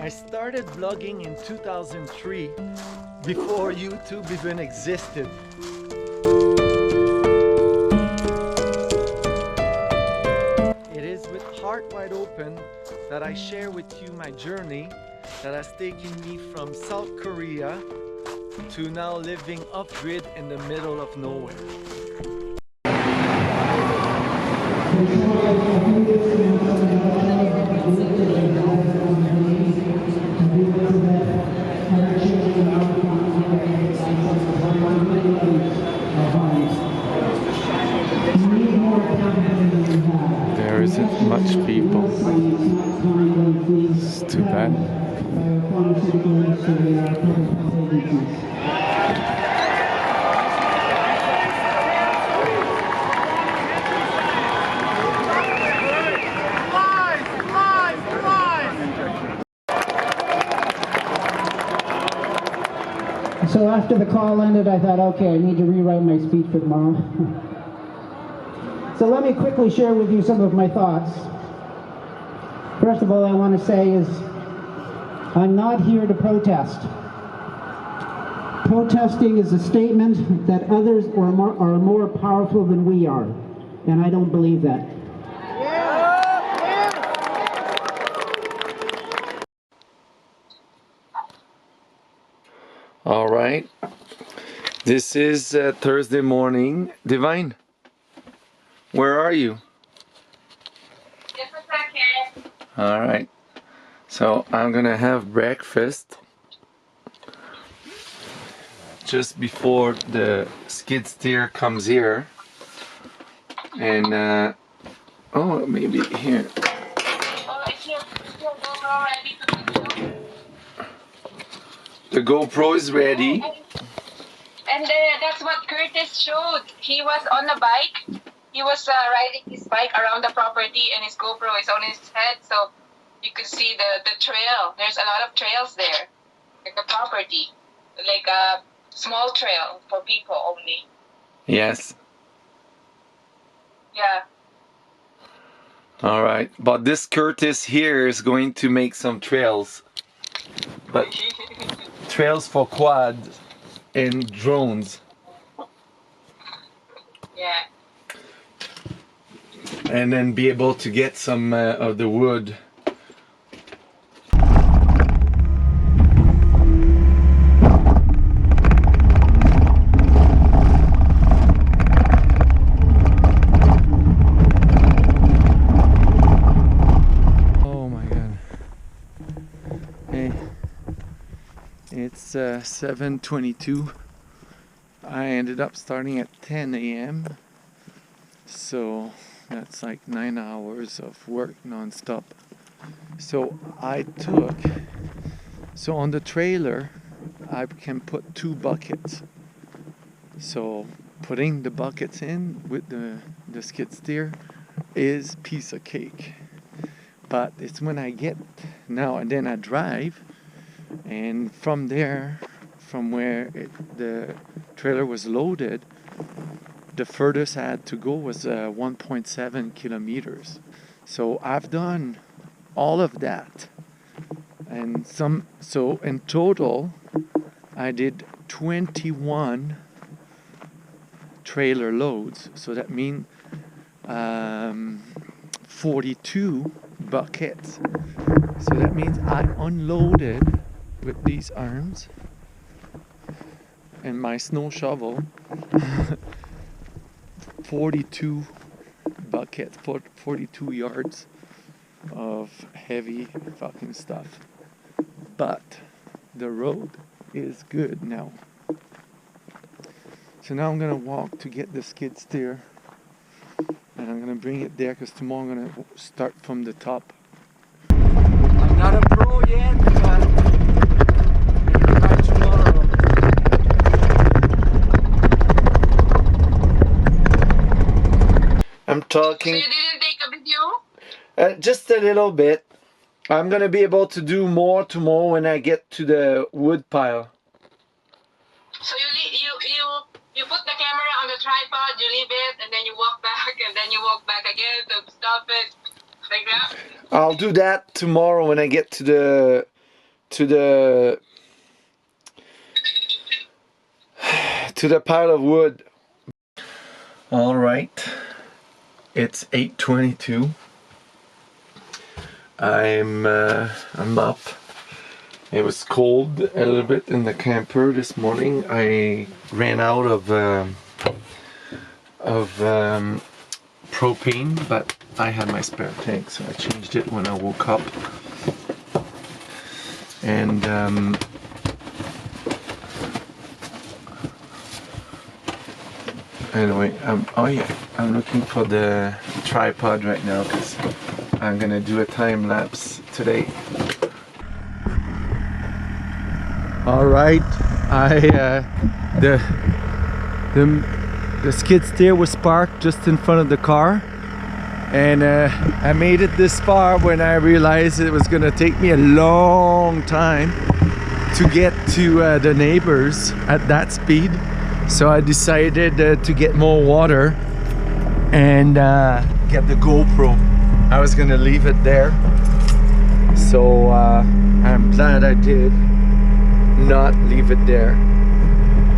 I started vlogging in 2003, before YouTube even existed. It is with heart wide open that I share with you my journey that has taken me from South Korea to now living off-grid in the middle of nowhere. There isn't much people. It's too bad. So after the call ended, I thought, okay, I need to rewrite my speech for tomorrow. So let me quickly share with you some of my thoughts. First of all, I want to say is, I'm not here to protest. Protesting is a statement that others are more powerful than we are, and I don't believe that. All right, this is Thursday morning. Divine, where are you? Just a second. All right, so I'm gonna have breakfast just before the skid steer comes here, and oh, maybe here. Oh, is your GoPro ready to video? The GoPro is ready. And that's what Curtis showed. He was on a bike. He was riding his bike around the property, and his GoPro is on his head, so you could see the trail. There's a lot of trails there, like the property, like a small trail for people only. Yes. Yeah. All right, but this Curtis here is going to make some trails, but trails for quads and drones. Yeah. And then be able to get some of the wood. Oh my god. Hey, it's 7:22. I ended up starting at 10 a.m. So that's like 9 hours of work non-stop. So on the trailer I can put 2 buckets. So putting the buckets in with the skid steer is piece of cake. But it's when I get now and then I drive, and from there, from where the trailer was loaded, the furthest I had to go was 1.7 kilometers. So I've done all of that, and so in total I did 21 trailer loads. So that means 42 buckets. So that means I unloaded with these arms and my snow shovel 42 buckets, 42 yards of heavy fucking stuff. But the road is good now. So now I'm gonna walk to get the skid steer, and I'm gonna bring it there because tomorrow I'm gonna start from the top. I'm not a pro yet, but by tomorrow. I'm talking. So you didn't take a video? Just a little bit. I'm gonna be able to do more tomorrow when I get to the wood pile. So you put the camera on the tripod, you leave it, and then you walk back, and then you walk back again to stop it, like that? I'll do that tomorrow when I get to the to the pile of wood. All right, it's 8:22. I'm up. It was cold a little bit in the camper this morning. I ran out of propane, but I had my spare tank, so I changed it when I woke up. And anyway, I'm looking for the tripod right now because I'm gonna do a time lapse today. All right, the skid steer was parked just in front of the car, and I made it this far when I realized it was gonna take me a long time to get to the neighbors at that speed. So I decided to get more water and get the GoPro. I was gonna leave it there, so I'm glad I did not leave it there.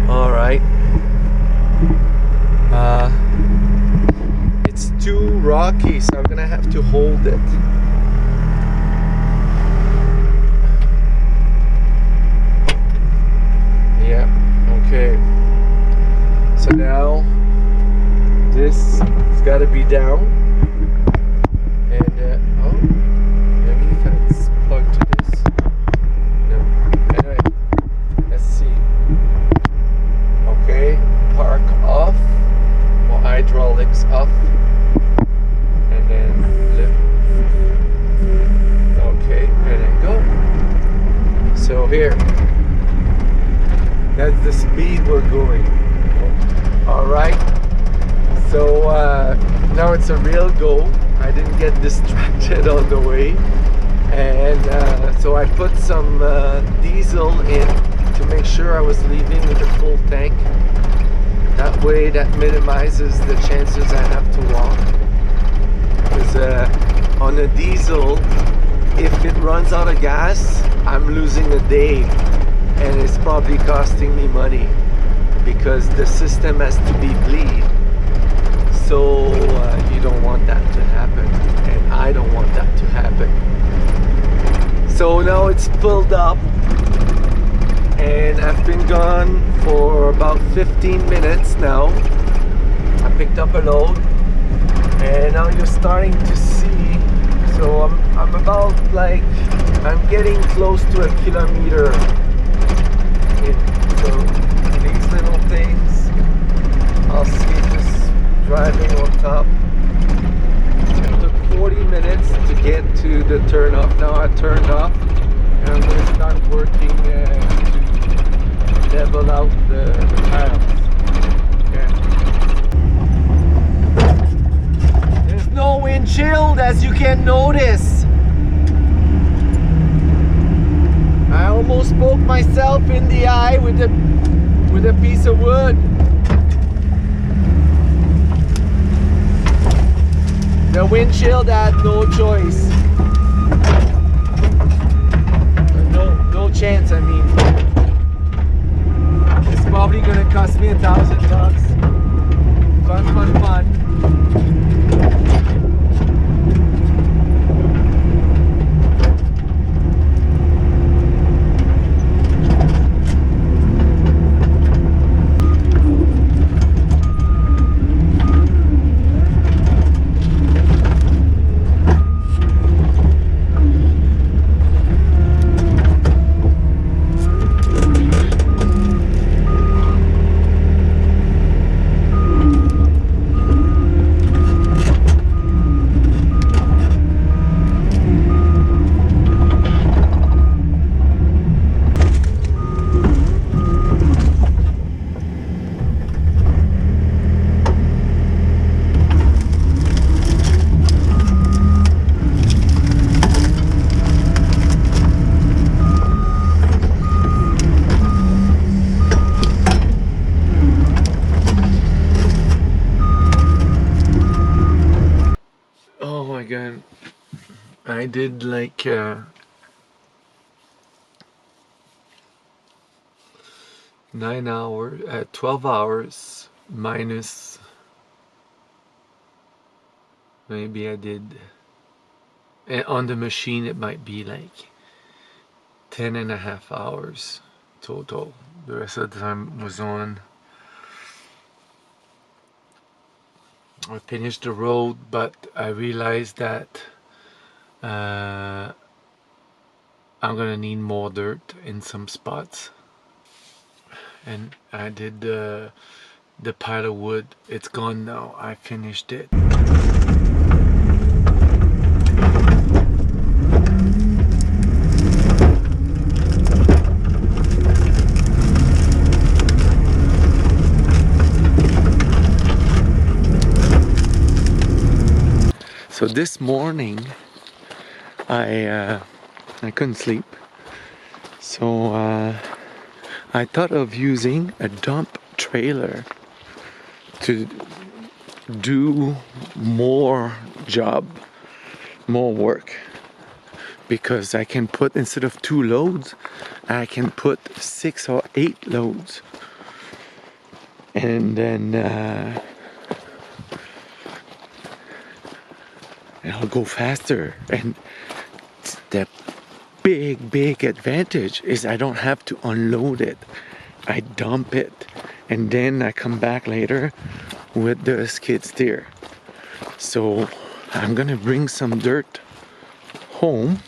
All right. It's too rocky, so I'm gonna have to hold it. Yeah, okay. So now this has got to be down, and oh, maybe if it's plugged to this. No. Anyway, let's see. Okay, park off, or hydraulics off, and then lift. Okay, and then go. So here, that's the speed we're going. All right. So now it's a real go. I didn't get distracted on the way, and so I put some diesel in to make sure I was leaving with a full tank. That way that minimizes the chances I have to walk, because on a diesel, if it runs out of gas, I'm losing a day, and it's probably costing me money because the system has to be bleed. So you don't want that to happen, and I don't want that to happen. So now it's filled up, and I've been gone for about 15 minutes now. I picked up a load, and now you're starting to see. So I'm about like, I'm getting close to a kilometer. So these little things, I'll see just driving on top. It took 40 minutes to get to the turn off. Now I turned off, and I'm going to start working to level out the tiles. Okay. There's no windshield, as you can notice. I almost poked myself in the eye with a piece of wood. The windshield had no choice. No chance, I mean. It's probably gonna cost me $1,000. Fun. I did like 9 hours, 12 hours minus, maybe I did, and on the machine it might be like 10.5 hours total. The rest of the time was on. I finished the road, but I realized that I'm gonna need more dirt in some spots. And I did the pile of wood. It's gone now. I finished it. So this morning I couldn't sleep, so I thought of using a dump trailer to do more work, because I can put, instead of 2 loads, I can put 6 or 8 loads, and then it'll go faster. And the big advantage is I don't have to unload it. I dump it, and then I come back later with the skid steer. So I'm gonna bring some dirt home.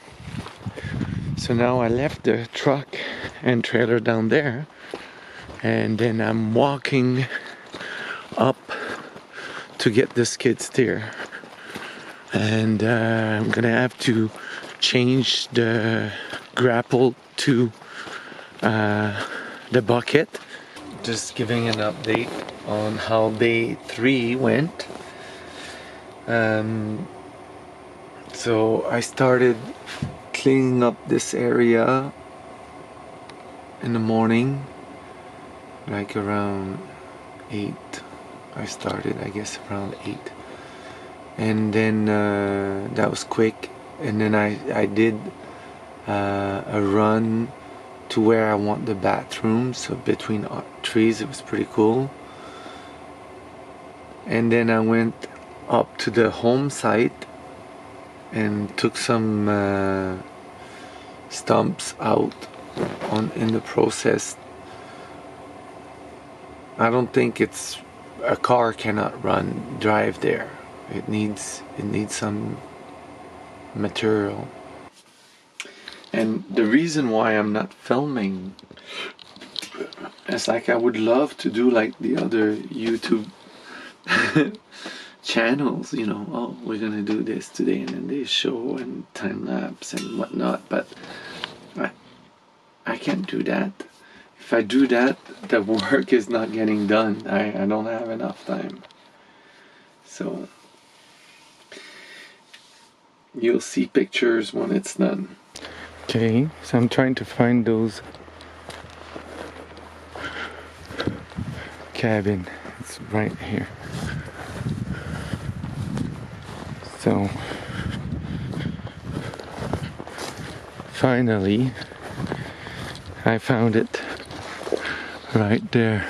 So now I left the truck and trailer down there, and then I'm walking up to get the skid steer. And I'm gonna have to change the grapple to the bucket. Just giving an update on how day 3 went. So I started cleaning up this area in the morning, like around 8. I started, I guess, around 8. And then that was quick. And then I did a run to where I want the bathroom, so between trees. It was pretty cool. And then I went up to the home site and took some stumps out in the process. I don't think it's, a car cannot drive there. It needs some material. And the reason why I'm not filming is, like, I would love to do like the other YouTube channels, you know, oh, we're gonna do this today, and then they show and time lapse and whatnot, but I can't do that. If I do that, the work is not getting done. I don't have enough time. So you'll see pictures when it's done. Okay, so I'm trying to find those cabin. It's right here. So finally I found it right there.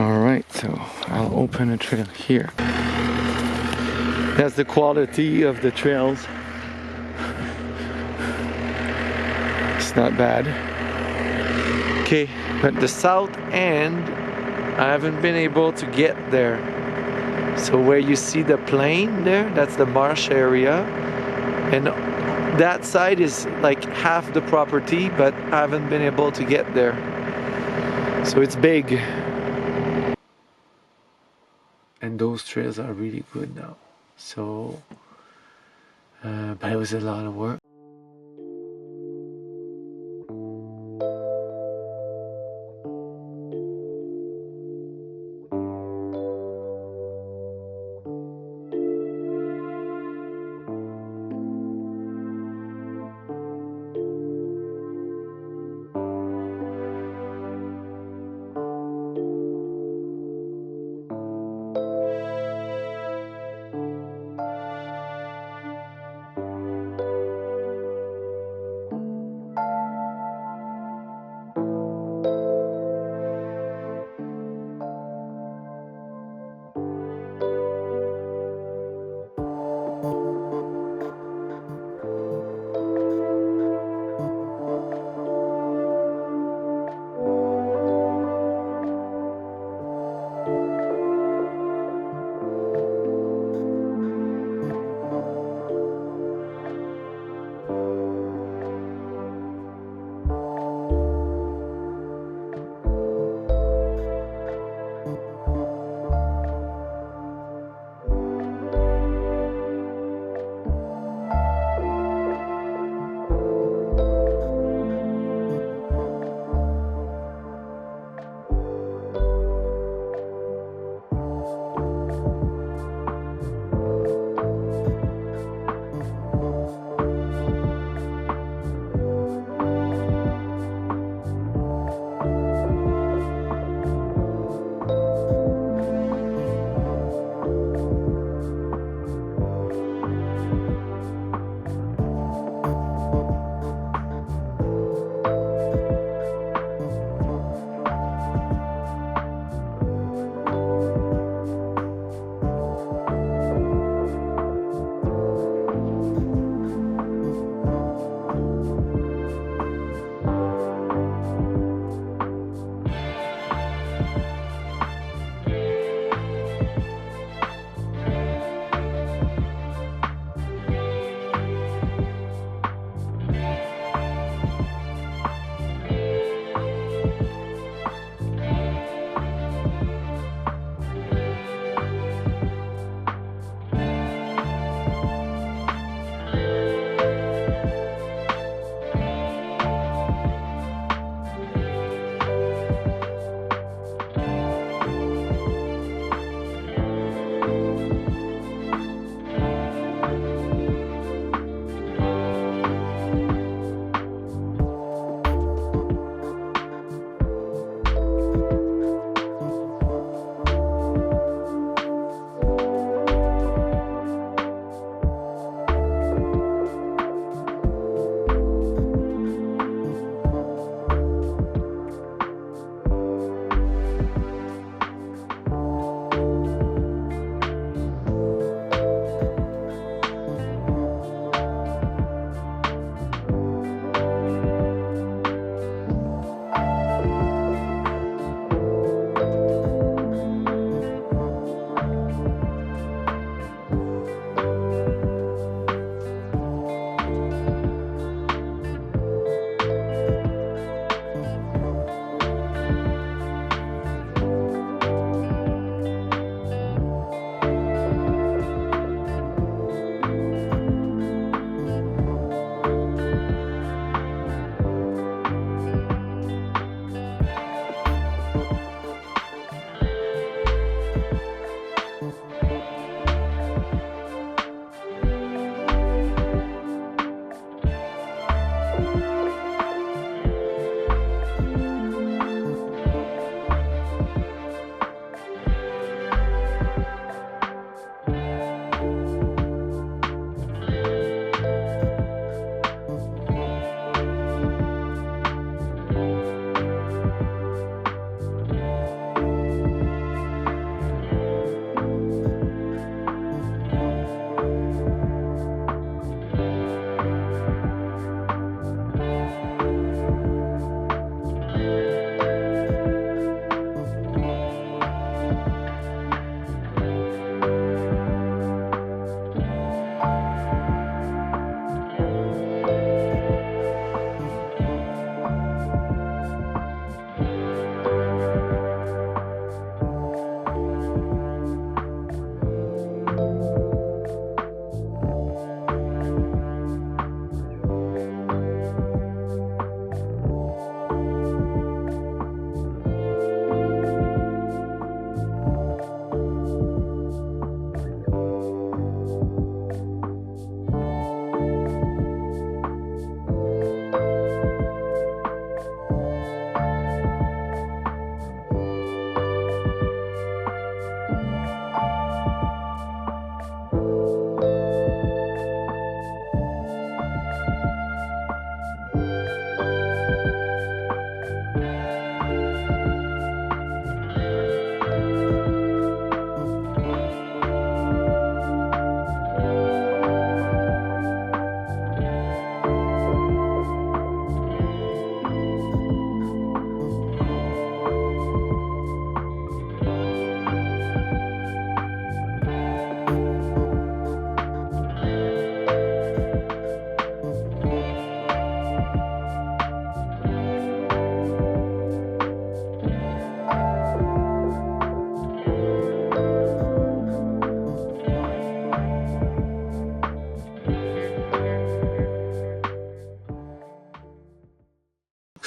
Alright, so I'll open a trail here. That's the quality of the trails. It's not bad. Okay, but the south end, I haven't been able to get there. So where you see the plain there, that's the marsh area. And that side is like half the property, but I haven't been able to get there. So it's big. And those trails are really good now. So, but it was a lot of work.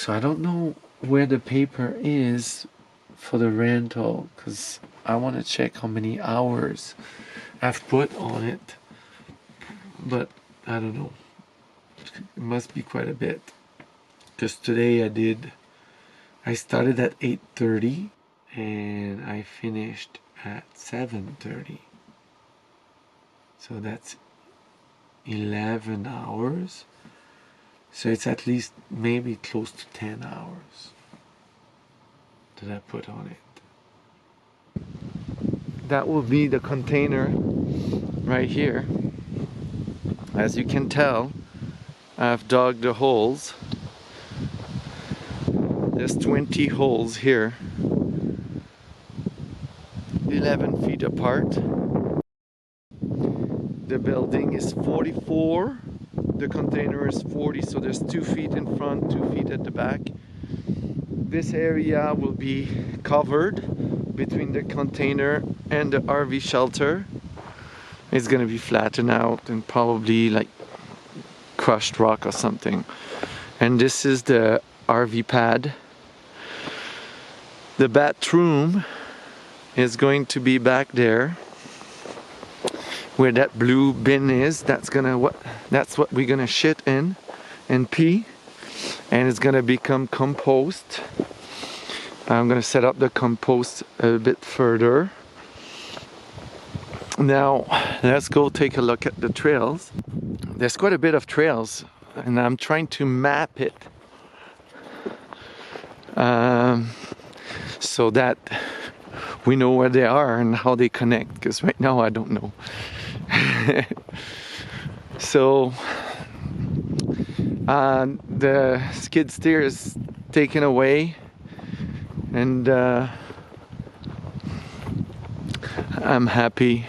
So I don't know where the paper is for the rental, because I want to check how many hours I've put on it, but I don't know. It must be quite a bit, because today I started at 8:30 and I finished at 7:30, so that's 11 hours. So it's at least maybe close to 10 hours that I put on it. That will be the container right here. As you can tell, I've dug the holes. There's 20 holes here, 11 feet apart. The building is 44. The container is 40, so there's 2 feet in front, 2 feet at the back. This area will be covered between the container and the RV shelter. It's gonna be flattened out and probably like crushed rock or something. And this is the RV pad. The bathroom is going to be back there where that blue bin is. That's what we're gonna shit in and pee, and it's gonna become compost. I'm gonna set up the compost a bit further. Now let's go take a look at the trails. There's quite a bit of trails, and I'm trying to map it so that we know where they are and how they connect, because right now I don't know. So the skid steer is taken away, and I'm happy.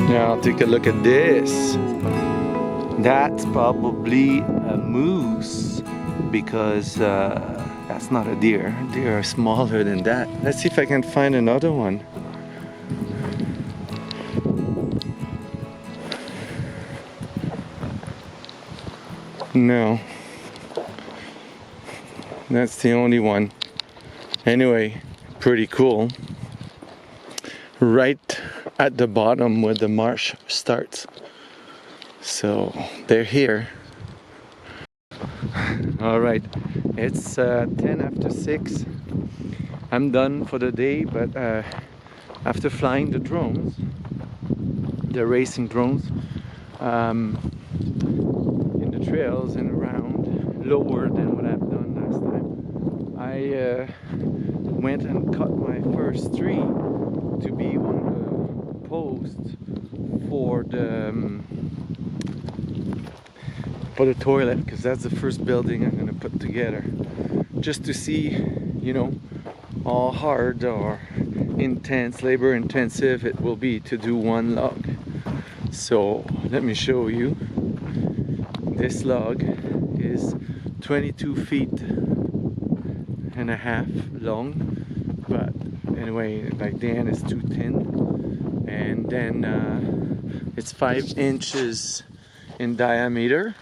Now take a look at this. That's probably a moose, because that's not a deer. Deer are smaller than that. Let's see if I can find another one. No, that's the only one. Anyway, pretty cool. Right at the bottom where the marsh starts. So they're here. All right, it's 10 after 6. I'm done for the day, but after flying the drones, the racing drones, in the trails and around, lower than what I've done last time, I went and cut my first tree to be on the post for the toilet, because that's the first building I'm gonna put together, just to see, you know, how hard or intense, labor intensive it will be to do one log. So let me show you. This log is 22 feet and a half long, but anyway, like the end is too thin, and then it's 5 inches in diameter.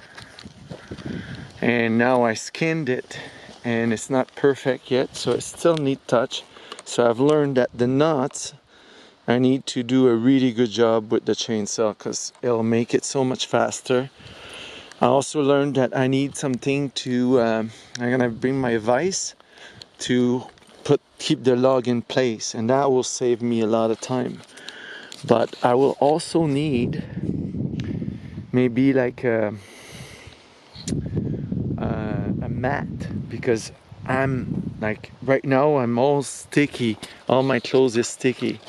And now I skinned it, and it's not perfect yet, so it still needs touch. So I've learned that the nuts, I need to do a really good job with the chainsaw, because it'll make it so much faster. I also learned that I need something to, I'm gonna bring my vise to keep the log in place, and that will save me a lot of time. But I will also need maybe like a mat, because I'm like, right now I'm all sticky, all my clothes is sticky.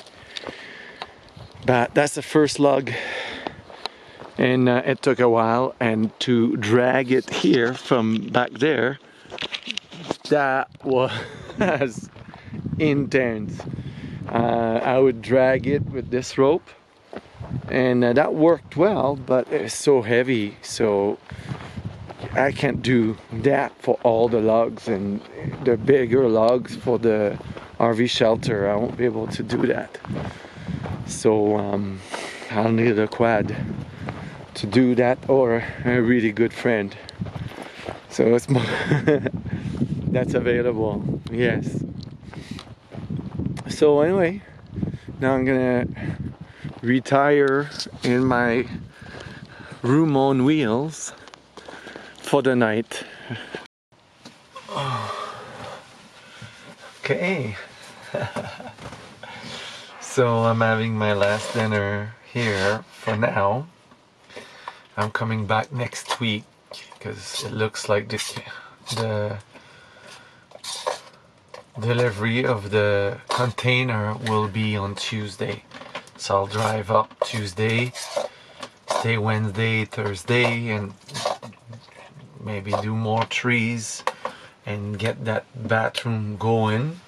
But that's the first log, and it took a while, and to drag it here from back there, that was intense. I would drag it with this rope, and that worked well, but it's so heavy, so I can't do that for all the logs, and the bigger logs for the RV shelter, I won't be able to do that. So I'll need a quad to do that, or a really good friend. So it's more that's available, yes. So anyway, now I'm gonna retire in my room on wheels for the night. Okay. So I'm having my last dinner here for now. I'm coming back next week, because it looks like the delivery of the container will be on Tuesday. So I'll drive up Tuesday, stay Wednesday, Thursday, and maybe do more trees and get that bathroom going.